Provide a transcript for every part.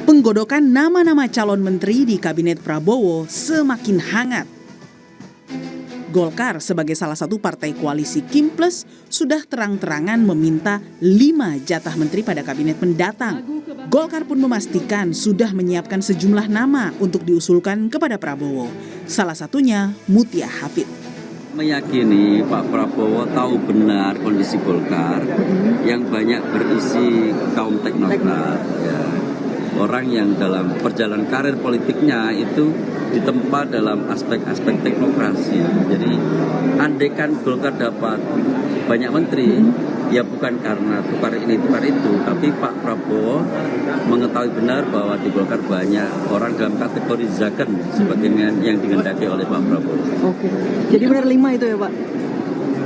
Penggodokan nama-nama calon menteri di Kabinet Prabowo semakin hangat. Golkar sebagai salah satu partai koalisi Kim Plus sudah terang-terangan meminta 5 jatah menteri pada kabinet mendatang. Golkar pun memastikan sudah menyiapkan sejumlah nama untuk diusulkan kepada Prabowo. Salah satunya Mutia Hafid. Meyakini Pak Prabowo tahu benar kondisi Golkar yang banyak berisi kaum teknokrat, ya. Orang yang dalam perjalanan karir politiknya itu ditempa dalam aspek-aspek teknokrasi. Jadi andaikan Golkar dapat banyak menteri, ya bukan karena tukar ini tukar itu, tapi Pak Prabowo mengetahui benar bahwa di Golkar banyak orang dalam kategori zaken sebagaimana yang digendaki oleh Pak Prabowo. Oke, jadi benar 5 itu ya Pak?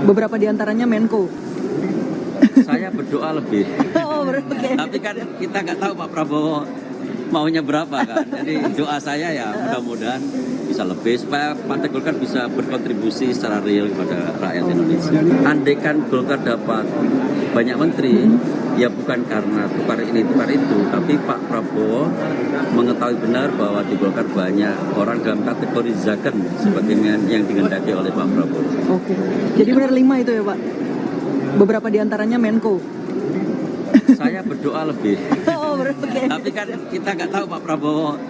Beberapa diantaranya Menko? Saya berdoa lebih. Oh, okay. Tapi kan kita nggak tahu Pak Prabowo maunya berapa kan. Jadi doa saya ya mudah-mudahan bisa lebih supaya Partai Golkar bisa berkontribusi secara real kepada rakyat Indonesia. Andaikan Golkar dapat banyak menteri, ya bukan karena tukar ini tukar itu, tapi Pak Prabowo mengetahui benar bahwa di Golkar banyak orang dalam kategori zaken sebagaimana yang digendaki oleh Pak Prabowo. Oke, jadi benar 5 itu ya Pak? Beberapa diantaranya Menko? Saya berdoa lebih. Oh, okay. Tapi kan kita nggak tahu Pak Prabowo.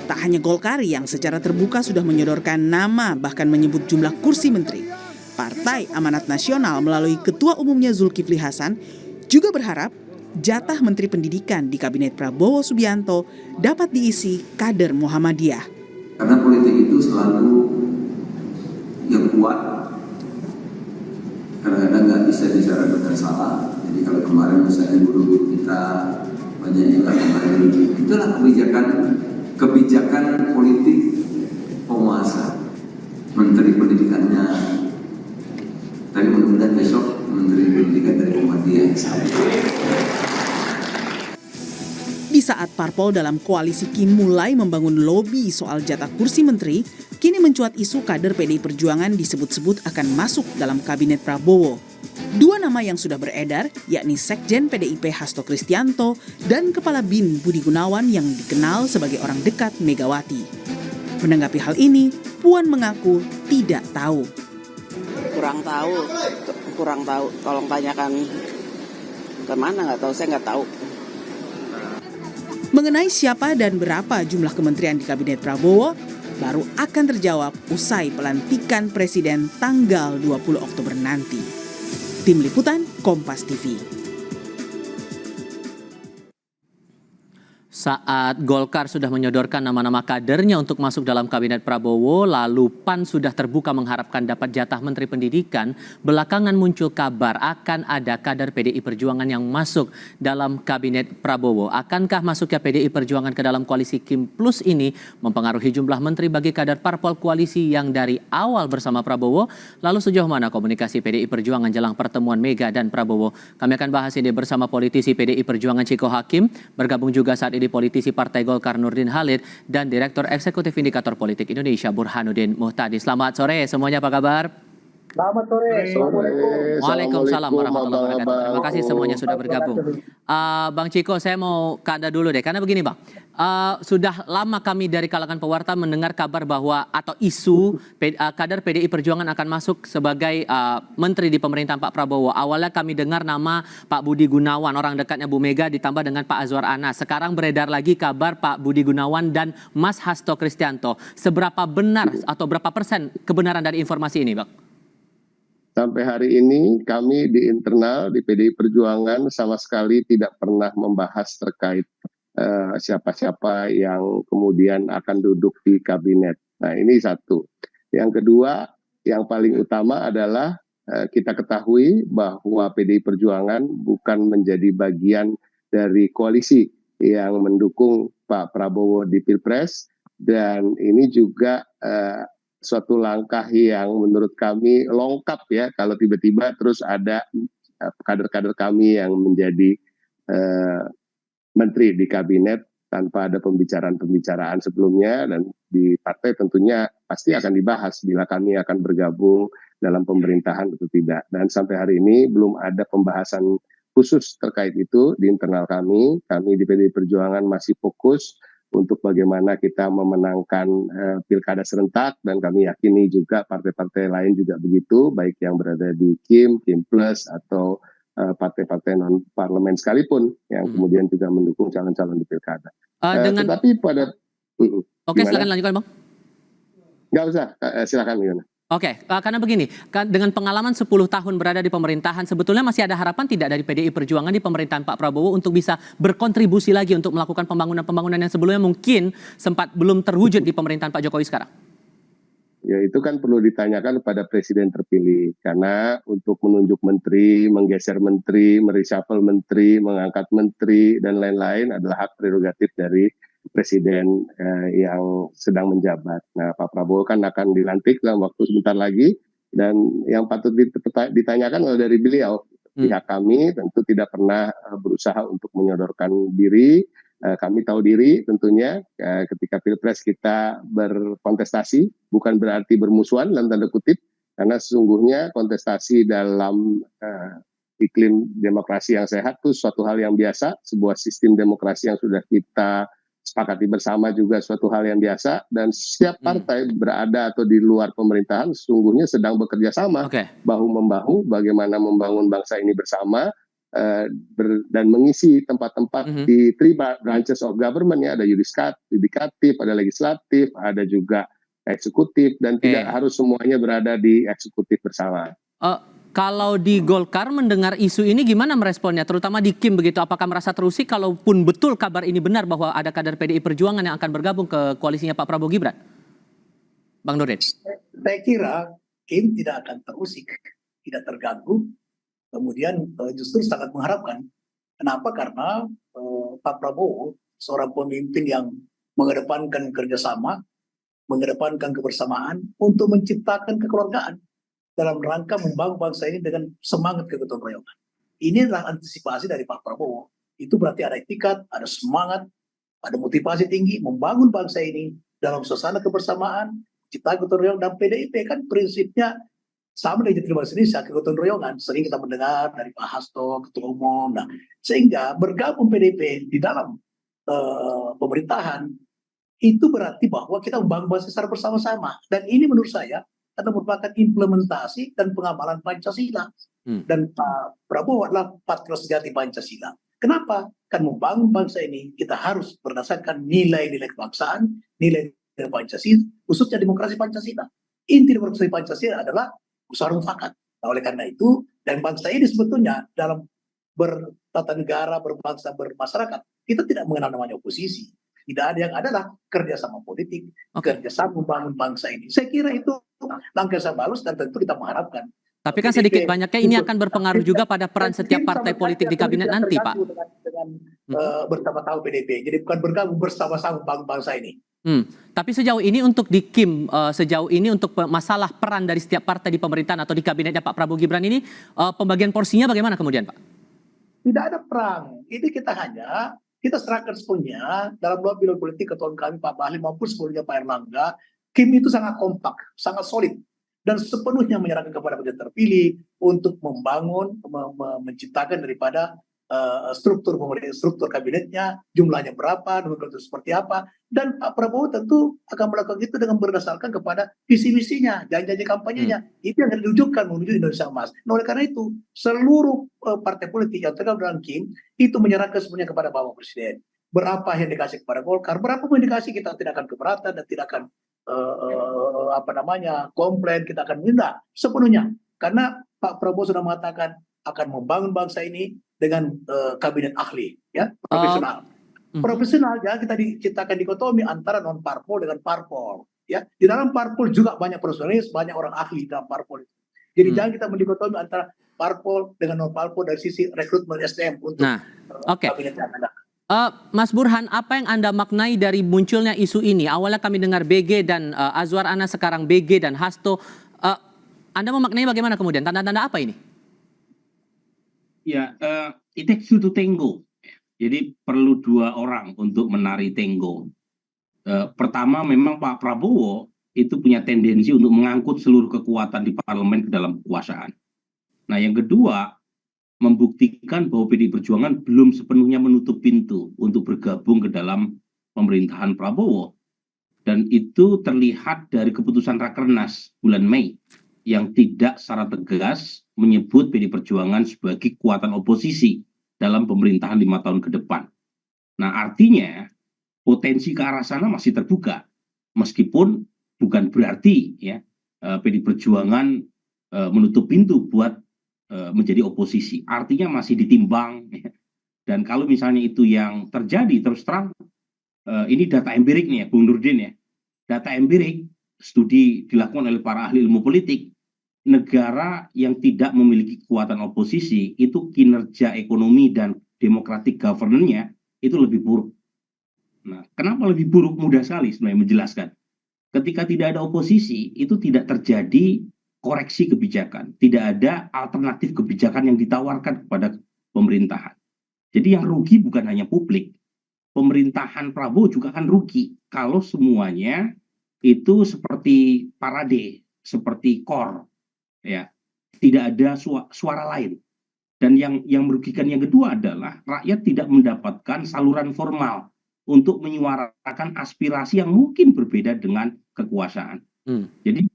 Tak hanya Golkar yang secara terbuka sudah menyodorkan nama bahkan menyebut jumlah kursi menteri. Partai Amanat Nasional melalui Ketua Umumnya Zulkifli Hasan juga berharap jatah Menteri Pendidikan di Kabinet Prabowo Subianto dapat diisi kader Muhammadiyah. Karena politik itu selalu yang kuat, kadang-kadang nggak bisa bicara benar salah. Jadi kalau kemarin misalnya guru-guru kita banyak yang kemarin, itulah kebijakan politik penguasa. Menteri Pendidikannya, tapi mudah-mudahan besok Menteri Pendidikan dari Muhammadiyah. Di saat parpol dalam koalisi Kim mulai membangun lobi soal jatah kursi menteri, kini mencuat isu kader PDI Perjuangan disebut-sebut akan masuk dalam kabinet Prabowo. 2 nama yang sudah beredar, yakni Sekjen PDIP Hasto Kristianto dan Kepala BIN Budi Gunawan yang dikenal sebagai orang dekat Megawati. Menanggapi hal ini, Puan mengaku tidak tahu. Kurang tahu. Tolong tanyakan kemana, nggak tahu, saya nggak tahu. Mengenai siapa dan berapa jumlah kementerian di Kabinet Prabowo, baru akan terjawab usai pelantikan Presiden tanggal 20 Oktober nanti. Tim Liputan Kompas TV. Saat Golkar sudah menyodorkan nama-nama kadernya untuk masuk dalam kabinet Prabowo, lalu PAN sudah terbuka mengharapkan dapat jatah Menteri Pendidikan, belakangan muncul kabar akan ada kader PDI Perjuangan yang masuk dalam kabinet Prabowo. Akankah masuknya PDI Perjuangan ke dalam koalisi Kim Plus ini mempengaruhi jumlah menteri bagi kader parpol koalisi yang dari awal bersama Prabowo? Lalu sejauh mana komunikasi PDI Perjuangan jelang pertemuan Mega dan Prabowo? Kami akan bahas ini bersama politisi PDI Perjuangan Ciko Hakim, bergabung juga saat ini politisi Partai Golkar Nurdin Halid dan Direktur Eksekutif Indikator Politik Indonesia Burhanuddin Muhtadi. Selamat sore semuanya, apa kabar? Selamat sore. Waalaikumsalam warahmatullahi wabarakatuh. Terima kasih semuanya sudah bergabung. Bang Ciko, saya mau ke Anda dulu deh, karena begini Bang. Sudah lama kami dari kalangan pewarta mendengar kabar bahwa atau isu kader PDI Perjuangan akan masuk sebagai menteri di pemerintahan Pak Prabowo. Awalnya kami dengar nama Pak Budi Gunawan, orang dekatnya Bu Mega, ditambah dengan Pak Azwar Anas. Sekarang beredar lagi kabar Pak Budi Gunawan dan Mas Hasto Kristianto. Seberapa benar atau berapa persen kebenaran dari informasi ini, Bang? Sampai hari ini kami di internal di PDI Perjuangan sama sekali tidak pernah membahas terkait siapa-siapa yang kemudian akan duduk di kabinet. Nah, ini satu. Yang kedua, yang paling utama adalah kita ketahui bahwa PDI Perjuangan bukan menjadi bagian dari koalisi yang mendukung Pak Prabowo di Pilpres, dan ini juga suatu langkah yang menurut kami lengkap ya, kalau tiba-tiba terus ada kader-kader kami yang menjadi menteri di kabinet tanpa ada pembicaraan-pembicaraan sebelumnya, dan di partai tentunya pasti akan dibahas bila kami akan bergabung dalam pemerintahan atau tidak. Dan sampai hari ini belum ada pembahasan khusus terkait itu di internal kami di PDI Perjuangan masih fokus untuk bagaimana kita memenangkan pilkada serentak, dan kami yakini juga partai-partai lain juga begitu, baik yang berada di Kim Plus atau partai-partai non parlemen sekalipun yang kemudian juga mendukung calon-calon di pilkada. Tetapi pada Oke, silakan lanjutkan, Bang. nggak usah, silakan gimana? Oke, karena begini, dengan pengalaman 10 tahun berada di pemerintahan, sebetulnya masih ada harapan tidak dari PDI Perjuangan di pemerintahan Pak Prabowo untuk bisa berkontribusi lagi untuk melakukan pembangunan-pembangunan yang sebelumnya mungkin sempat belum terwujud di pemerintahan Pak Jokowi sekarang? Ya, itu kan perlu ditanyakan kepada presiden terpilih, karena untuk menunjuk menteri, menggeser menteri, mereshuffle menteri, mengangkat menteri, dan lain-lain adalah hak prerogatif dari presiden yang sedang menjabat. Nah, Pak Prabowo kan akan dilantik dalam waktu sebentar lagi, dan yang patut ditanyakan adalah dari beliau. Pihak kami tentu tidak pernah berusaha untuk menyodorkan diri. Kami tahu diri tentunya ketika Pilpres kita berkontestasi, bukan berarti bermusuhan dalam tanda kutip, karena sesungguhnya kontestasi dalam iklim demokrasi yang sehat itu suatu hal yang biasa, sebuah sistem demokrasi yang sudah kita sepakati bersama juga suatu hal yang biasa, dan setiap partai berada atau di luar pemerintahan sesungguhnya sedang bekerja sama, bahu-membahu bagaimana membangun bangsa ini bersama, dan mengisi tempat-tempat di three branches of government, ya, ada yudikatif, ada legislatif, ada juga eksekutif, dan tidak harus semuanya berada di eksekutif bersama. Kalau di Golkar mendengar isu ini gimana meresponnya, terutama di Kim begitu? Apakah merasa terusik kalaupun betul kabar ini benar bahwa ada kader PDI Perjuangan yang akan bergabung ke koalisinya Pak Prabowo Gibran? Bang Nurdin. Saya kira Kim tidak akan terusik, tidak terganggu, kemudian justru sangat mengharapkan. Kenapa? Karena Pak Prabowo seorang pemimpin yang mengedepankan kerjasama, mengedepankan kebersamaan untuk menciptakan kekeluargaan dalam rangka membangun bangsa ini dengan semangat kegotong royongan. Ini adalah antisipasi dari Pak Prabowo. Itu berarti ada etikat, ada semangat, ada motivasi tinggi membangun bangsa ini dalam suasana kebersamaan, cipta kegotong royongan. Dan PDIP kan prinsipnya sama dengan Jati Bahasa Indonesia, kegotong royongan. Sering kita mendengar dari Pak Hasto, Ketua Umum. Nah, sehingga bergabung PDIP di dalam pemerintahan itu berarti bahwa kita membangun bangsa secara bersama-sama. Dan ini menurut saya adalah merupakan implementasi dan pengamalan Pancasila. Dan Pak Prabowo adalah patriot sejati Pancasila. Kenapa? Kan membangun bangsa ini kita harus berdasarkan nilai-nilai kebangsaan, nilai-nilai Pancasila, khususnya demokrasi Pancasila. Inti demokrasi Pancasila adalah musyawarah mufakat. Nah, oleh karena itu, dan bangsa ini sebetulnya dalam bertata negara, berbangsa, bermasyarakat, kita tidak mengenal namanya oposisi. Tidak ada, yang adalah kerjasama politik, kerjasama membangun bangsa ini. Saya kira itu langkah yang bagus dan tentu kita mengharapkan. Tapi kan sedikit banyaknya ini akan berpengaruh juga pada peran setiap partai politik di kabinet nanti, Pak. Dengan bersama-sama PDIP. Jadi bukan bergabung bersama-sama bangun bangsa ini. Tapi sejauh ini untuk di Kim, sejauh ini untuk masalah peran dari setiap partai di pemerintahan atau di kabinetnya Pak Prabowo Gibran ini, pembagian porsinya bagaimana kemudian, Pak? Tidak ada perang. Ini kita serahkan sepenuhnya dalam dua pilihan politik ketua kami Pak Bahlil maupun sebelumnya Pak Erlangga. Kim itu sangat kompak, sangat solid, dan sepenuhnya menyerahkan kepada presiden terpilih untuk membangun, menciptakan daripada struktur kabinetnya, jumlahnya berapa, nomenklatur seperti apa, dan Pak Prabowo tentu akan melakukan itu dengan berdasarkan kepada visi misinya, janji-janji kampanyenya. Itu yang diwujudkan menuju Indonesia Emas. Nah, oleh karena itu seluruh partai politik yang tergabung dalam Kim itu menyerahkan semuanya kepada Bapak Presiden. Berapa yang dikasih kepada Golkar, berapa pun dikasih, kita tidak akan keberatan dan tidak akan komplain, kita akan minta sepenuhnya, karena Pak Prabowo sudah mengatakan akan membangun bangsa ini dengan kabinet ahli, ya, profesional. Profesional, ya, kita diciptakan dikotomi antara non parpol dengan parpol, ya. Di dalam parpol juga banyak profesionalis, banyak orang ahli dalam parpol itu. Jadi jangan kita mendikotomi antara parpol dengan non parpol dari sisi rekrutmen SDM untuk kabinet yang ada. Mas Burhan, apa yang Anda maknai dari munculnya isu ini? Awalnya kami dengar BG dan Azwar Anas, sekarang BG dan Hasto. Anda memaknai bagaimana kemudian? Tanda-tanda apa ini? Ya, it takes two to tango. Jadi perlu dua orang untuk menari tango. Pertama, memang Pak Prabowo itu punya tendensi untuk mengangkut seluruh kekuatan di parlemen ke dalam kekuasaan. Nah, yang kedua, membuktikan bahwa PDI Perjuangan belum sepenuhnya menutup pintu untuk bergabung ke dalam pemerintahan Prabowo. Dan itu terlihat dari keputusan Rakernas bulan Mei yang tidak secara tegas menyebut PDI Perjuangan sebagai kekuatan oposisi dalam pemerintahan 5 tahun ke depan. Nah, artinya potensi ke arah sana masih terbuka, meskipun bukan berarti ya PDI Perjuangan menutup pintu buat menjadi oposisi. Artinya masih ditimbang. Ya. Dan kalau misalnya itu yang terjadi, terus terang ini data empirik nih ya, Bung Nurdin ya. Data empirik, studi dilakukan oleh para ahli ilmu politik, negara yang tidak memiliki kekuatan oposisi itu kinerja ekonomi dan democratic governance-nya itu lebih buruk. Nah, kenapa lebih buruk? Mudah sekali sebenarnya menjelaskan. Ketika tidak ada oposisi, itu tidak terjadi koreksi kebijakan. Tidak ada alternatif kebijakan yang ditawarkan kepada pemerintahan. Jadi yang rugi bukan hanya publik. Pemerintahan Prabowo juga akan rugi kalau semuanya itu seperti parade, seperti kor, ya, tidak ada suara lain. Dan yang merugikan yang kedua adalah rakyat tidak mendapatkan saluran formal untuk menyuarakan aspirasi yang mungkin berbeda dengan kekuasaan. Jadi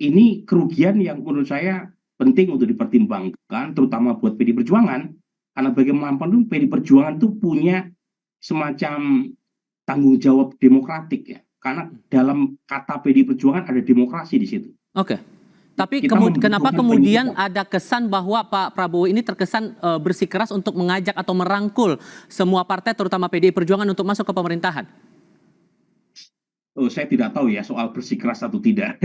ini kerugian yang menurut saya penting untuk dipertimbangkan, terutama buat PDI Perjuangan, karena bagaimanapun PDI Perjuangan itu punya semacam tanggung jawab demokratik ya, karena dalam kata PDI Perjuangan ada demokrasi di situ. Oke. Tapi kenapa kemudian ada kesan bahwa Pak Prabowo ini terkesan bersikeras untuk mengajak atau merangkul semua partai, terutama PDI Perjuangan, untuk masuk ke pemerintahan? Oh, saya tidak tahu ya soal bersikeras atau tidak.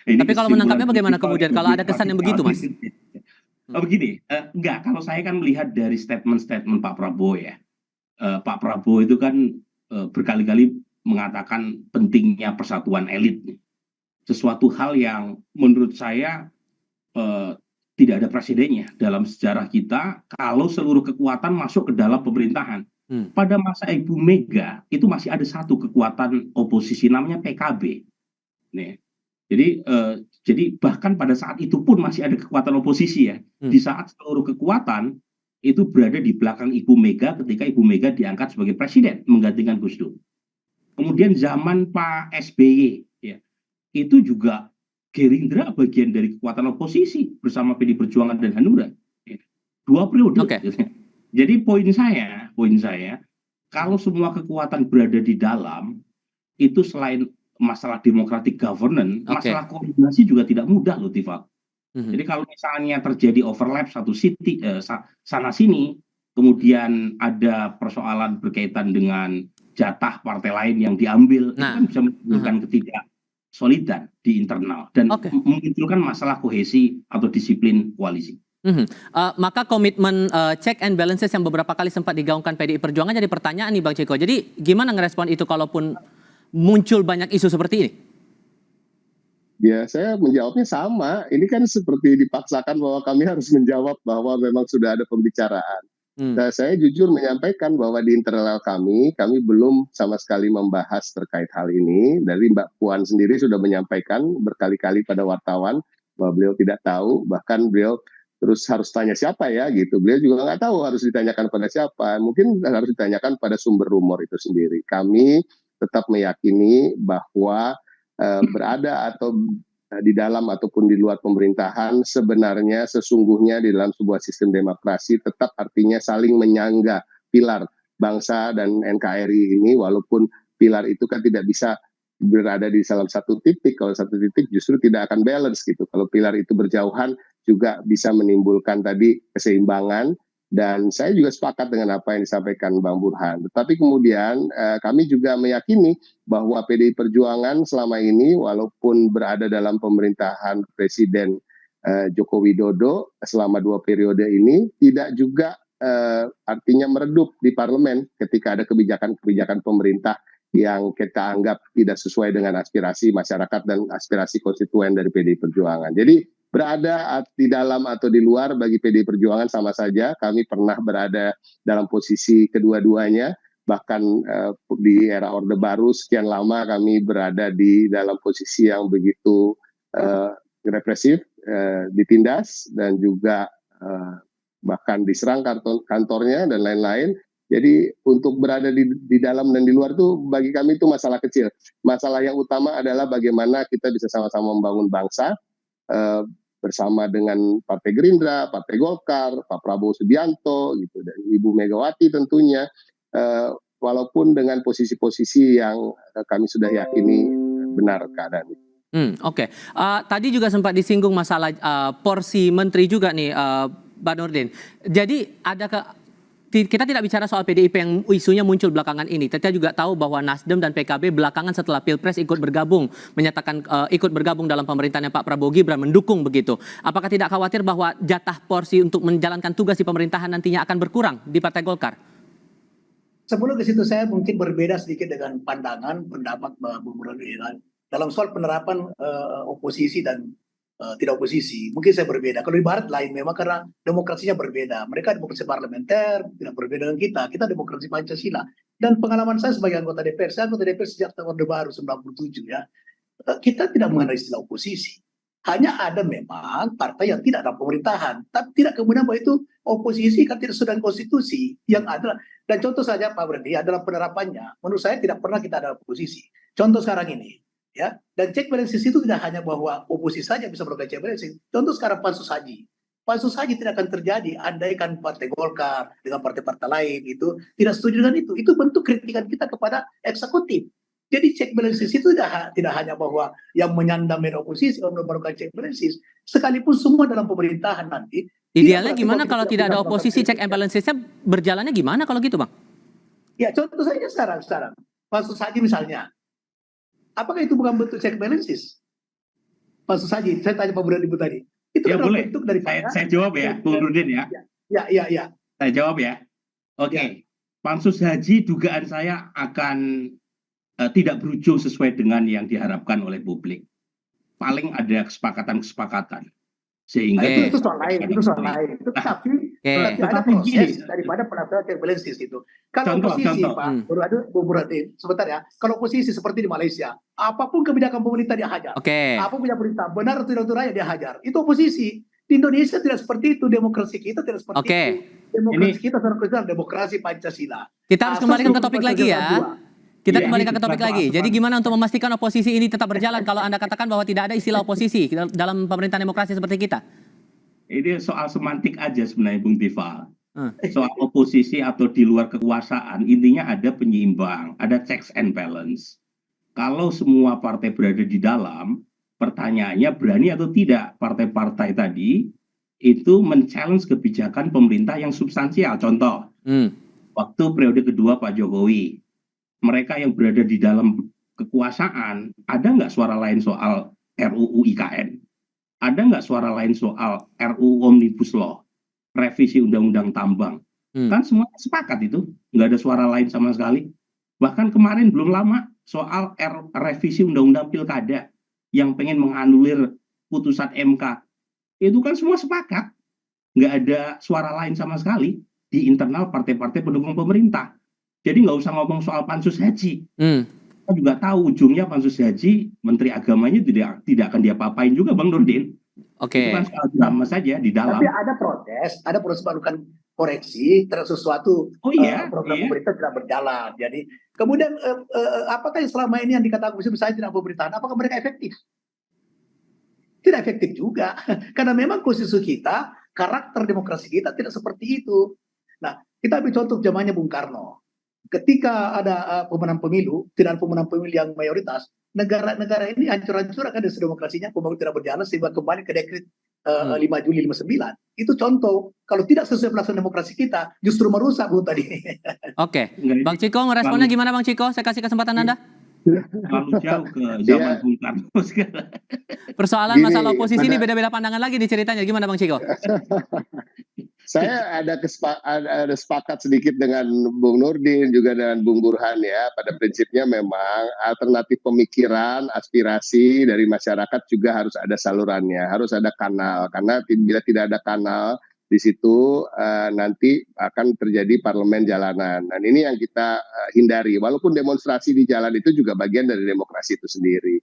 Tapi kalau menangkapnya bagaimana kemudian kalau ada kesan yang begitu, Mas? Begini, enggak, kalau saya kan melihat dari statement-statement Pak Prabowo ya. Pak Prabowo itu kan berkali-kali mengatakan pentingnya persatuan elit. Sesuatu hal yang menurut saya tidak ada presidennya dalam sejarah kita kalau seluruh kekuatan masuk ke dalam pemerintahan. Pada masa Ibu Mega itu masih ada satu kekuatan oposisi namanya PKB. Nih. Jadi bahkan pada saat itu pun masih ada kekuatan oposisi ya. Di saat seluruh kekuatan itu berada di belakang Ibu Mega ketika Ibu Mega diangkat sebagai presiden menggantikan Gus Dur. Kemudian zaman Pak SBY ya, itu juga Gerindra bagian dari kekuatan oposisi bersama PDI Perjuangan dan Hanura. Ya. 2 periode. Okay. Jadi poin saya kalau semua kekuatan berada di dalam itu selain masalah democratic governance, masalah koordinasi juga tidak mudah loh, Tifal. Jadi kalau misalnya terjadi overlap satu sana sini, kemudian ada persoalan berkaitan dengan jatah partai lain yang diambil, itu kan bisa menimbulkan ketidaksolidan di internal dan memunculkan masalah kohesi atau disiplin koalisi. Maka komitmen check and balances yang beberapa kali sempat digaungkan PDI Perjuangan jadi pertanyaan nih Bang Ciko. Jadi gimana ngerespon itu kalaupun muncul banyak isu seperti ini? Ya, saya menjawabnya sama. Ini kan seperti dipaksakan bahwa kami harus menjawab bahwa memang sudah ada pembicaraan. Nah, saya jujur menyampaikan bahwa di internal kami belum sama sekali membahas terkait hal ini. Dari Mbak Puan sendiri sudah menyampaikan berkali-kali pada wartawan bahwa beliau tidak tahu, bahkan beliau terus harus tanya siapa ya gitu. Beliau juga nggak tahu harus ditanyakan pada siapa. Mungkin harus ditanyakan pada sumber rumor itu sendiri. Kami tetap meyakini bahwa berada atau di dalam ataupun di luar pemerintahan sebenarnya sesungguhnya di dalam sebuah sistem demokrasi tetap artinya saling menyangga pilar bangsa dan NKRI ini, walaupun pilar itu kan tidak bisa berada di dalam satu titik. Kalau satu titik justru tidak akan balance gitu. Kalau pilar itu berjauhan juga bisa menimbulkan tadi keseimbangan. Dan saya juga sepakat dengan apa yang disampaikan Bang Burhan. Tetapi kemudian kami juga meyakini bahwa PDI Perjuangan selama ini walaupun berada dalam pemerintahan Presiden Joko Widodo selama 2 periode ini tidak juga artinya meredup di parlemen ketika ada kebijakan-kebijakan pemerintah yang kita anggap tidak sesuai dengan aspirasi masyarakat dan aspirasi konstituen dari PDI Perjuangan. Jadi berada di dalam atau di luar bagi PDI Perjuangan sama saja. Kami pernah berada dalam posisi kedua-duanya. Bahkan di era Orde Baru sekian lama kami berada di dalam posisi yang begitu represif, ditindas dan juga bahkan diserang kantornya dan lain-lain. Jadi untuk berada di dalam dan di luar itu bagi kami itu masalah kecil. Masalah yang utama adalah bagaimana kita bisa sama-sama membangun bangsa bersama dengan Partai Gerindra, Partai Golkar, Pak Prabowo Subianto, gitu, dan Ibu Megawati tentunya. Walaupun dengan posisi-posisi yang kami sudah yakini benar keadaannya. Oke. Tadi juga sempat disinggung masalah porsi menteri juga nih, Pak Nurdin. Jadi kita tidak bicara soal PDIP yang isunya muncul belakangan ini. Kita juga tahu bahwa Nasdem dan PKB belakangan setelah Pilpres ikut bergabung, menyatakan ikut bergabung dalam pemerintahannya Pak Prabowo Gibran, mendukung begitu. Apakah tidak khawatir bahwa jatah porsi untuk menjalankan tugas di pemerintahan nantinya akan berkurang di Partai Golkar? Sebelum ke situ saya mungkin berbeda sedikit dengan pandangan pendapat Bung Nurdin dalam soal penerapan oposisi dan tidak oposisi. Mungkin saya berbeda. Kalau di Barat lain memang karena demokrasinya berbeda. Mereka demokrasi parlementer, tidak berbeda dengan kita. Kita demokrasi Pancasila. Dan pengalaman saya sebagai anggota DPR, saya anggota DPR sejak tahun Orde Baru 97 ya. Kita tidak mengenal istilah oposisi. Hanya ada memang partai yang tidak ada pemerintahan, tapi tidak kemudian bahwa itu oposisi kan tidak sudah konstitusi yang adalah. Dan contoh saja Pak Berdi adalah penerapannya. Menurut saya tidak pernah kita ada oposisi. Contoh sekarang ini. Ya, dan check balances itu tidak hanya bahwa oposisi saja bisa melakukan check balances. Contoh sekarang pansus haji. Pansus haji tidak akan terjadi andaikan Partai Golkar dengan partai-partai lain itu tidak setuju dengan itu. Itu bentuk kritikan kita kepada eksekutif. Jadi check balances itu tidak hanya bahwa yang menyandang oposisi untuk melakukan check balances, sekalipun semua dalam pemerintahan nanti. Idealnya gimana kalau tidak ada oposisi, check and balancesnya berjalannya gimana kalau gitu, Bang? Ya contoh saja sekarang pansus haji misalnya. Apakah itu bukan bentuk check balances? Pansus haji, saya tanya Pak Burhan Ibu tadi. Itu ya boleh, bentuk daripada saya jawab ya, Bung Nurdin ya. Ya. Saya jawab ya. Oke. Pansus haji dugaan saya akan tidak berujung sesuai dengan yang diharapkan oleh publik. Paling ada kesepakatan-kesepakatan. Sehingga itu soal lain. Itu tapi ada proses daripada penafsiran check balances itu. Kalau oposisi, Pak Bung Burhan, sebentar ya. Kalau oposisi seperti di Malaysia, apapun kebijakan pemerintah dia hajar. Apapun kebijakan pemerintah benar atau tidak rakyat dia hajar. Itu oposisi. Di Indonesia tidak seperti itu. Demokrasi kita tidak seperti itu. Demokrasi kita secara demokrasi Pancasila. Kita harus kembalikan ke topik lagi ya. Kita kembalikan ke topik lagi. Jadi gimana untuk memastikan oposisi ini tetap berjalan kalau Anda katakan bahwa tidak ada istilah oposisi dalam pemerintahan demokrasi seperti kita? Ini soal semantik aja sebenarnya Bung Tifal. Soal oposisi atau di luar kekuasaan, intinya ada penyeimbang, ada checks and balance. Kalau semua partai berada di dalam, pertanyaannya berani atau tidak partai-partai tadi itu men-challenge kebijakan pemerintah yang substansial. Contoh, waktu periode kedua Pak Jokowi, mereka yang berada di dalam kekuasaan, ada nggak suara lain soal RUU IKN? Ada nggak suara lain soal RUU Omnibus Law? Revisi Undang-Undang Tambang? Kan semua sepakat itu, nggak ada suara lain sama sekali. Bahkan kemarin belum lama soal revisi Undang-Undang Pilkada yang pengen menganulir putusan MK. Itu kan semua sepakat. Nggak ada suara lain sama sekali di internal partai-partai pendukung pemerintah. Jadi nggak usah ngomong soal pansus haji. Kita juga tahu ujungnya pansus haji, Menteri Agamanya tidak akan diapa-apain juga Bang Nurdin. Itu kan soal drama saja di dalam. Tapi ada proses melakukan koreksi terhadap sesuatu program pemerintah tidak berjalan. Jadi kemudian apakah selama ini yang dikatakan misalnya tidak pemerintahan, apakah mereka efektif? Tidak efektif juga. Karena memang konstitusi kita, karakter demokrasi kita tidak seperti itu. Nah, kita ambil contoh zamannya Bung Karno. Ketika ada pemenang pemilu, tidak ada pemenang pemilu yang mayoritas, negara-negara ini hancur-hancur akan demokrasinya, pemilu tidak berjalan sehingga kembali ke dekret 5 Juli 59. Itu contoh, kalau tidak sesuai pelaksanaan demokrasi kita, justru merusak Bu tadi. Oke, Bang Ciko meresponnya gimana Bang Ciko? Saya kasih kesempatan Anda. Terlalu jauh ke zaman Bung Karno sekarang. Persoalan masalah oposisi ini beda-beda pandangan lagi nih ceritanya. Gimana Bang Ciko? Saya ada sepakat sedikit dengan Bung Nurdin juga dengan Bung Burhan ya. Pada prinsipnya memang alternatif pemikiran, aspirasi dari masyarakat juga harus ada salurannya, harus ada kanal. Karena bila tidak ada kanal di situ nanti akan terjadi parlemen jalanan. Dan ini yang kita hindari. Walaupun demonstrasi di jalan itu juga bagian dari demokrasi itu sendiri.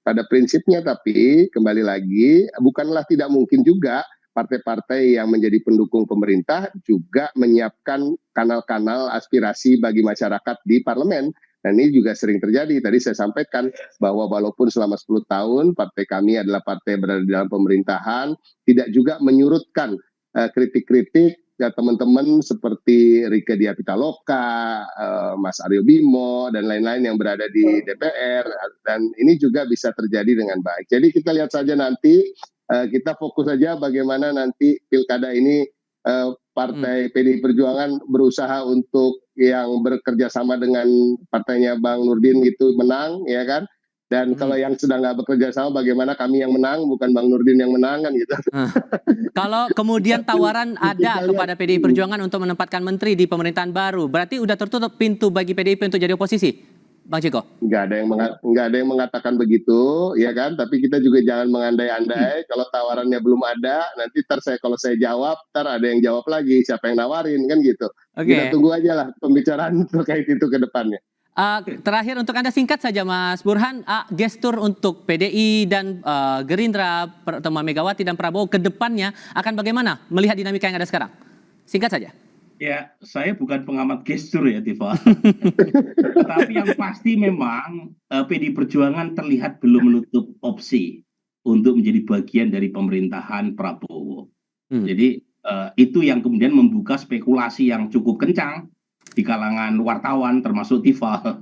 Pada prinsipnya tapi kembali lagi bukanlah tidak mungkin juga partai-partai yang menjadi pendukung pemerintah juga menyiapkan kanal-kanal aspirasi bagi masyarakat di parlemen. Dan ini juga sering terjadi. Tadi saya sampaikan bahwa walaupun selama 10 tahun partai kami adalah partai berada di dalam pemerintahan, tidak juga menyurutkan kritik-kritik ya teman-teman seperti Rieke Diah Pitaloka, Mas Aryo Bimo, dan lain-lain yang berada di DPR. Dan ini juga bisa terjadi dengan baik. Jadi kita lihat saja nanti, kita fokus saja bagaimana nanti pilkada ini partai PDI Perjuangan berusaha untuk yang bekerja sama dengan partainya Bang Nurdin gitu menang, ya kan? Dan kalau yang sedang nggak bekerja sama, bagaimana kami yang menang, bukan Bang Nurdin yang menang kan gitu. Kalau kemudian tawaran ada kepada PDI Perjuangan untuk menempatkan menteri di pemerintahan baru, berarti udah tertutup pintu bagi PDIP untuk jadi oposisi, Bang Ciko? Nggak ada yang mengatakan begitu, ya kan? Tapi kita juga jangan mengandai-andai. Kalau tawarannya belum ada, nanti kalau saya jawab, ada yang jawab lagi. Siapa yang nawarin kan gitu. Kita tunggu aja lah pembicaraan terkait itu ke depannya. Terakhir untuk Anda singkat saja Mas Burhan, gestur untuk PDI dan Gerindra, pertemuan Megawati dan Prabowo ke depannya akan bagaimana melihat dinamika yang ada sekarang? Singkat saja. Ya, saya bukan pengamat gestur ya, Tifa. Tapi yang pasti memang PDI Perjuangan terlihat belum menutup opsi untuk menjadi bagian dari pemerintahan Prabowo. Jadi itu yang kemudian membuka spekulasi yang cukup kencang di kalangan wartawan termasuk Tifa.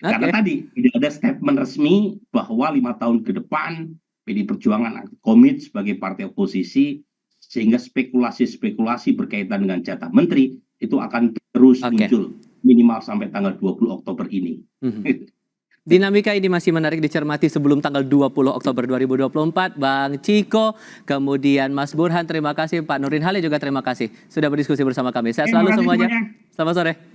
Karena tadi tidak ada statement resmi bahwa 5 tahun ke depan PDI Perjuangan komit sebagai partai oposisi, sehingga spekulasi-spekulasi berkaitan dengan jatah menteri itu akan terus muncul minimal sampai tanggal 20 Oktober ini. Dinamika ini masih menarik dicermati sebelum tanggal 20 Oktober 2024. Bang Ciko, kemudian Mas Burhan, terima kasih. Pak Nurdin Halid juga terima kasih sudah berdiskusi bersama kami. Sehat selalu semuanya. Selamat sore.